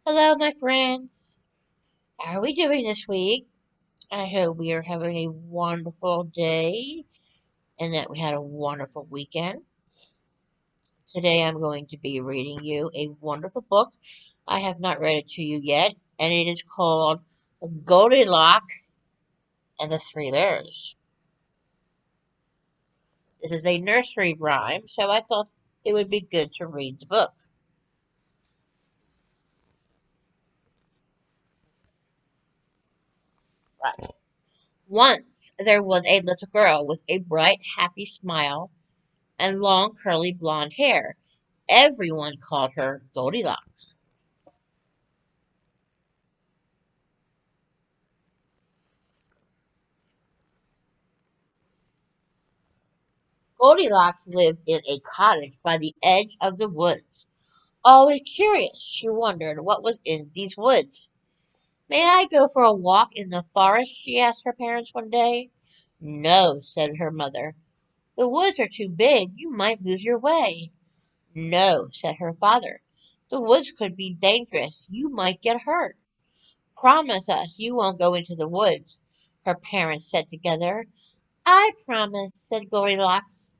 Hello, my friends. How are we doing this week? I hope we are having a wonderful day and that we had a wonderful weekend. Today I'm going to be reading you a wonderful book. I have not read it to you yet, and it is called Goldilocks and the Three Bears. This is a nursery rhyme, so I thought it would be good to read the book. Right. Once there was a little girl with a bright, happy smile and long curly blonde hair. Everyone called her Goldilocks. Goldilocks lived in a cottage by the edge of the woods. Always curious, she wondered what was in these woods. May I go for a walk in the forest? She asked her parents one day. No, said her mother. The woods are too big. You might lose your way. No, said her father. The woods could be dangerous. You might get hurt. Promise us you won't go into the woods, her parents said together. I promise, said Goldilocks.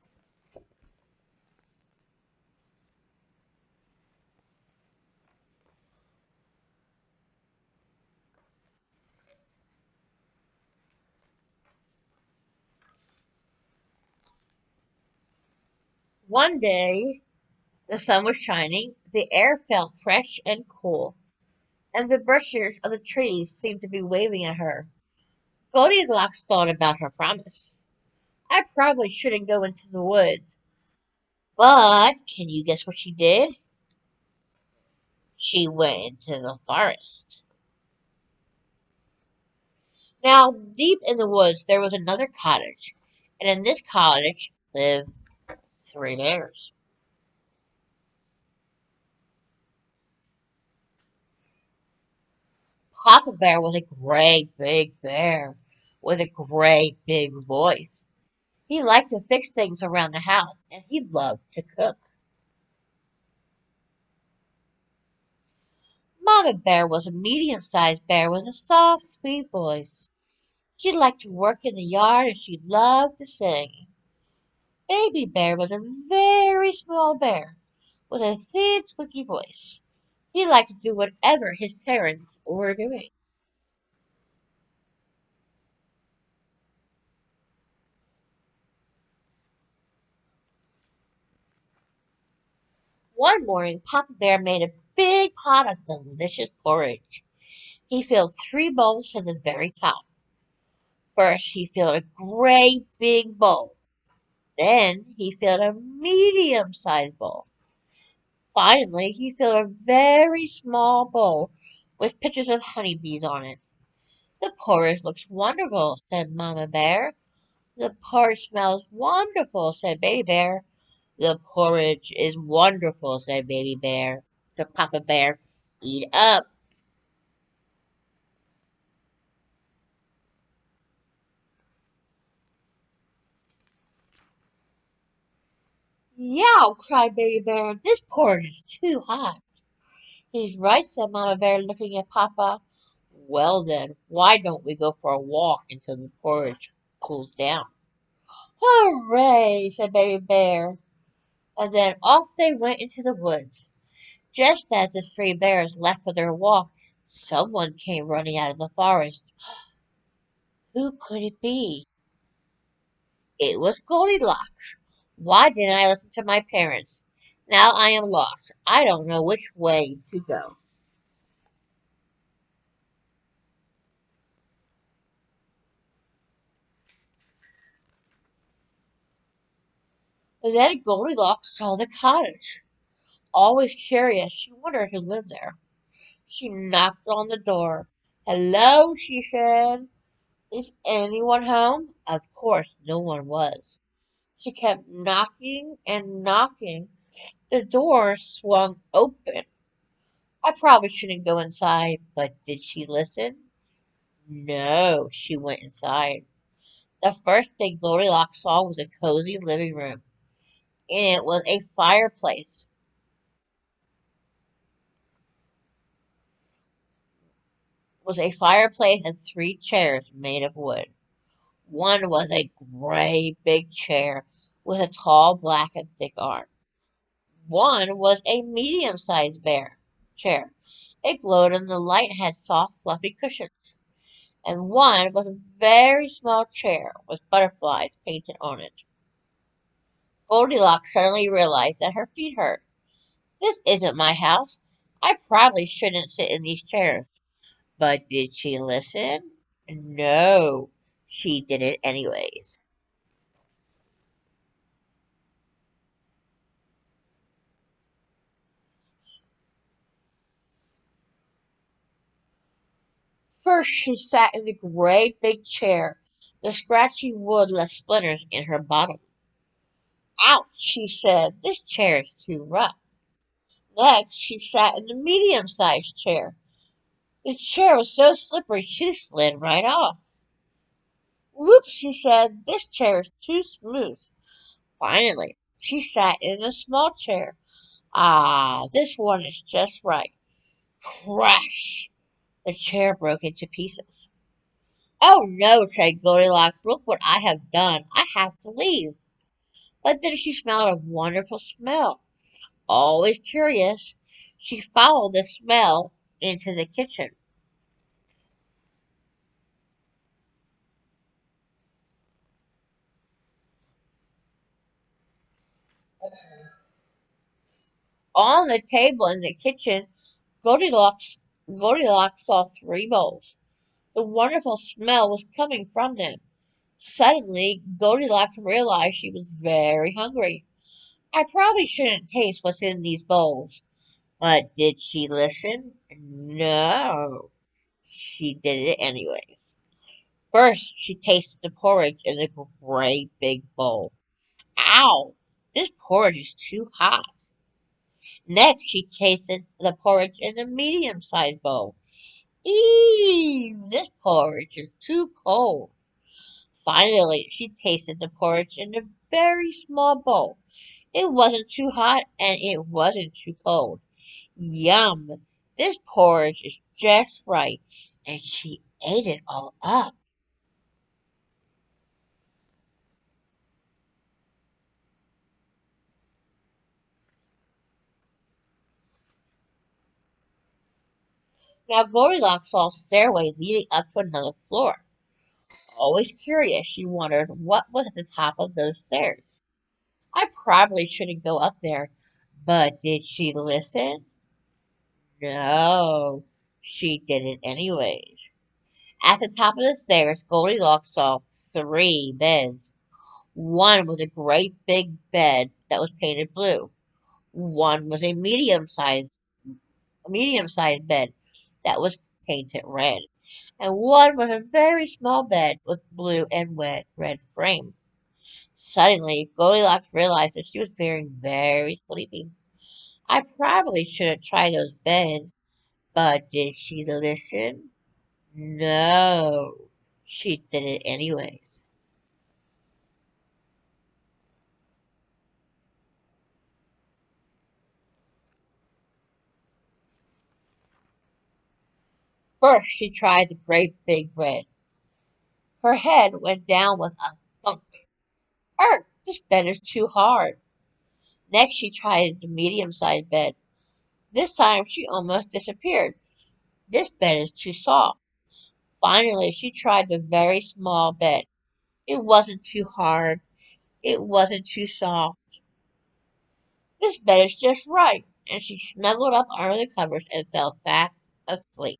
One day, the sun was shining, the air felt fresh and cool, and the branches of the trees seemed to be waving at her. Goldilocks thought about her promise. I probably shouldn't go into the woods. But can you guess what she did? She went into the forest. Now, deep in the woods, there was another cottage, and in this cottage lived three bears. Papa Bear was a great big bear with a great big voice. He liked to fix things around the house, and he loved to cook. Mama Bear was a medium-sized bear with a soft, sweet voice. She liked to work in the yard and she loved to sing. Baby Bear was a very small bear with a thin, squeaky voice. He liked to do whatever his parents were doing. One morning, Papa Bear made a big pot of delicious porridge. He filled three bowls to the very top. First, he filled a great big bowl. Then, he filled a medium-sized bowl. Finally, he filled a very small bowl with pictures of honeybees on it. The porridge looks wonderful, said Mama Bear. The porridge smells wonderful, said Baby Bear. The porridge is wonderful, said Baby Bear. To Papa Bear, eat up. Yow, cried Baby Bear. This porridge is too hot. He's right, said Mama Bear, looking at Papa. Well then, why don't we go for a walk until the porridge cools down? Hooray, said Baby Bear. And then off they went into the woods. Just as the three bears left for their walk, someone came running out of the forest. Who could it be? It was Goldilocks. Why didn't I listen to my parents? Now I am lost. I don't know which way to go. And then Goldilocks saw the cottage. Always curious, she wondered who lived there. She knocked on the door. Hello, she said. Is anyone home? Of course, no one was. She kept knocking and knocking. The door swung open. I probably shouldn't go inside, but did she listen? No, she went inside. The first thing Goldilocks saw was a cozy living room. In it was a fireplace. was a fireplace and three chairs made of wood. One was a great big chair with a tall black and thick arm. One was a medium-sized bear chair. It glowed in the light and had soft, fluffy cushions. And one was a very small chair with butterflies painted on it. Goldilocks suddenly realized that her feet hurt. This isn't my house. I probably shouldn't sit in these chairs. But did she listen? No, she did it anyways. First she sat in the great big chair. The scratchy wood left splinters in her bottom. Ouch, she said, this chair is too rough. Next she sat in the medium-sized chair. The chair was so slippery she slid right off. Whoops, she said, this chair is too smooth. Finally, she sat in a small chair. Ah, this one is just right. Crash! The chair broke into pieces. Oh no, said Goldilocks, look what I have done. I have to leave. But then she smelled a wonderful smell. Always curious, she followed the smell into the kitchen. On the table in the kitchen, Goldilocks, Goldilocks saw three bowls. The wonderful smell was coming from them. Suddenly, Goldilocks realized she was very hungry. I probably shouldn't taste what's in these bowls. But did she listen? No. She did it anyways. First, she tasted the porridge in the great big bowl. Ow! This porridge is too hot. Next, she tasted the porridge in the medium-sized bowl. Eee! This porridge is too cold. Finally, she tasted the porridge in the very small bowl. It wasn't too hot and it wasn't too cold. Yum! This porridge is just right. And she ate it all up. Now Goldilocks saw a stairway leading up to another floor. Always curious, she wondered what was at the top of those stairs. I probably shouldn't go up there, but did she listen? No, she did it anyways. At the top of the stairs, Goldilocks saw three beds. One was a great big bed that was painted blue. One was a medium-sized bed that was painted red. And one was a very small bed with blue and red frame. Suddenly, Goldilocks realized that she was feeling very sleepy. I probably shouldn't try those beds, but did she listen? No, she did it anyways. First, she tried the great big bed. Her head went down with a thunk. Er, this bed is too hard. Next, she tried the medium-sized bed. This time, she almost disappeared. This bed is too soft. Finally, she tried the very small bed. It wasn't too hard. It wasn't too soft. This bed is just right. And she snuggled up under the covers and fell fast asleep.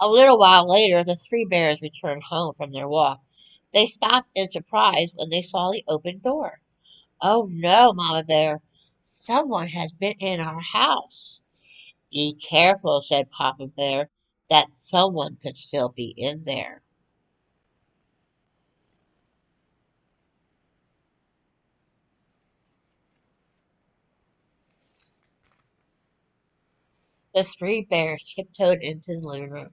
A little while later, the three bears returned home from their walk. They stopped in surprise when they saw the open door. Oh no, Mama Bear, someone has been in our house. Be careful, said Papa Bear. That someone could still be in there. The three bears tiptoed into the living room.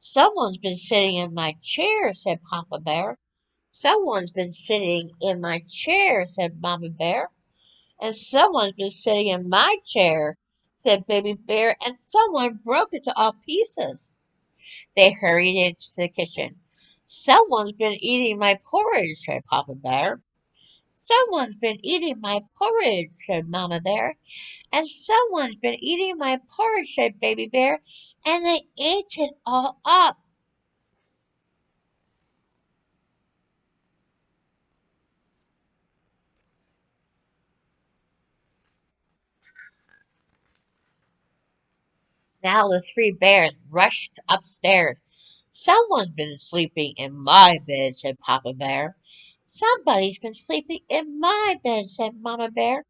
Someone's been sitting in my chair, said Papa Bear. Someone's been sitting in my chair, said Mama Bear. And someone's been sitting in my chair, said Baby Bear, and someone broke it to all pieces. They hurried into the kitchen. Someone's been eating my porridge, said Papa Bear. Someone's been eating my porridge, said Mama Bear. And someone's been eating my porridge, said Baby Bear. And they ate it all up. Now the three bears rushed upstairs. Someone's been sleeping in my bed, said Papa Bear. Somebody's been sleeping in my bed, said Mama Bear.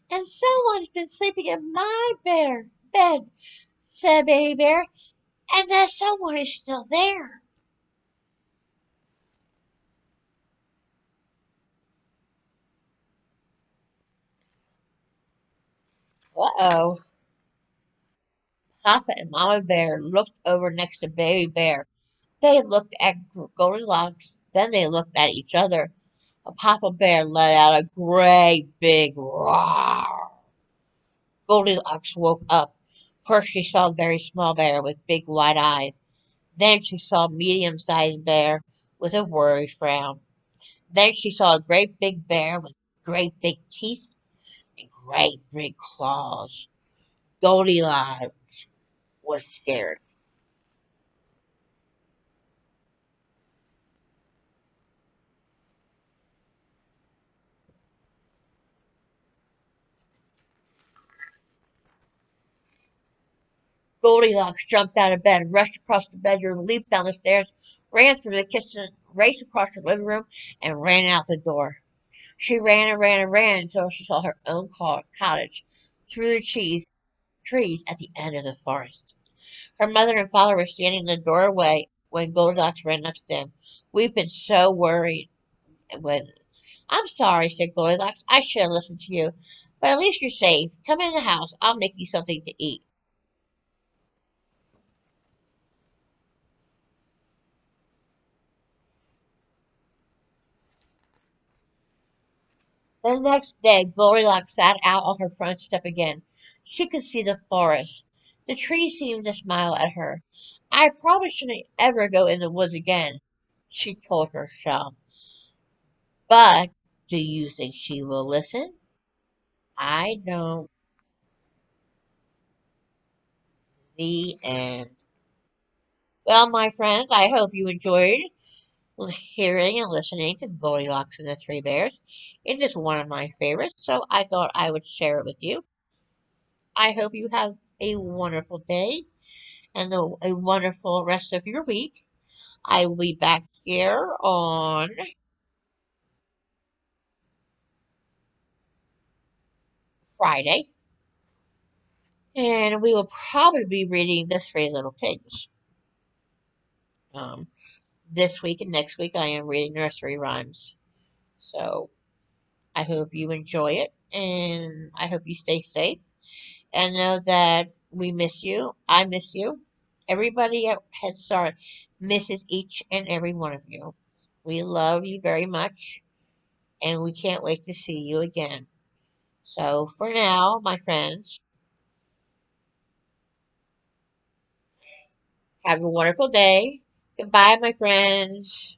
And someone's been sleeping in my bed, said Baby Bear. And that someone is still there. Uh-oh. Papa and Mama Bear looked over next to Baby Bear. They looked at Goldilocks, then they looked at each other. Papa Bear let out a great big roar. Goldilocks woke up. First she saw a very small bear with big wide eyes. Then she saw a medium-sized bear with a worried frown. Then she saw a great big bear with great big teeth and great big claws. Goldilocks was scared. Goldilocks jumped out of bed, rushed across the bedroom, leaped down the stairs, ran through the kitchen, raced across the living room, and ran out the door. She ran and ran and ran until she saw her own cottage through the trees at the end of the forest. Her mother and father were standing in the doorway when Goldilocks ran up to them. We've been so worried. When I'm sorry, said Goldilocks. I should have listened to you. But at least you're safe. Come in the house. I'll make you something to eat. The next day Goldilocks sat out on her front step again. She could see the forest. The trees seemed to smile at her. I probably shouldn't ever go in the woods again, she told herself. But do you think she will listen? I don't. The end. Well, my friends, I hope you enjoyed hearing and listening to Goldilocks and the Three Bears. It is one of my favorites, so I thought I would share it with you. I hope you have a wonderful day and a wonderful rest of your week. I will be back here on Friday, and we will probably be reading The Three Little Pigs. Um, this week and next week, I am reading nursery rhymes. So I hope you enjoy it, and I hope you stay safe and know that we miss you. I miss you. Everybody at Head Start misses each and every one of you. We love you very much, and we can't wait to see you again. So for now, my friends, have a wonderful day. Goodbye, my friends.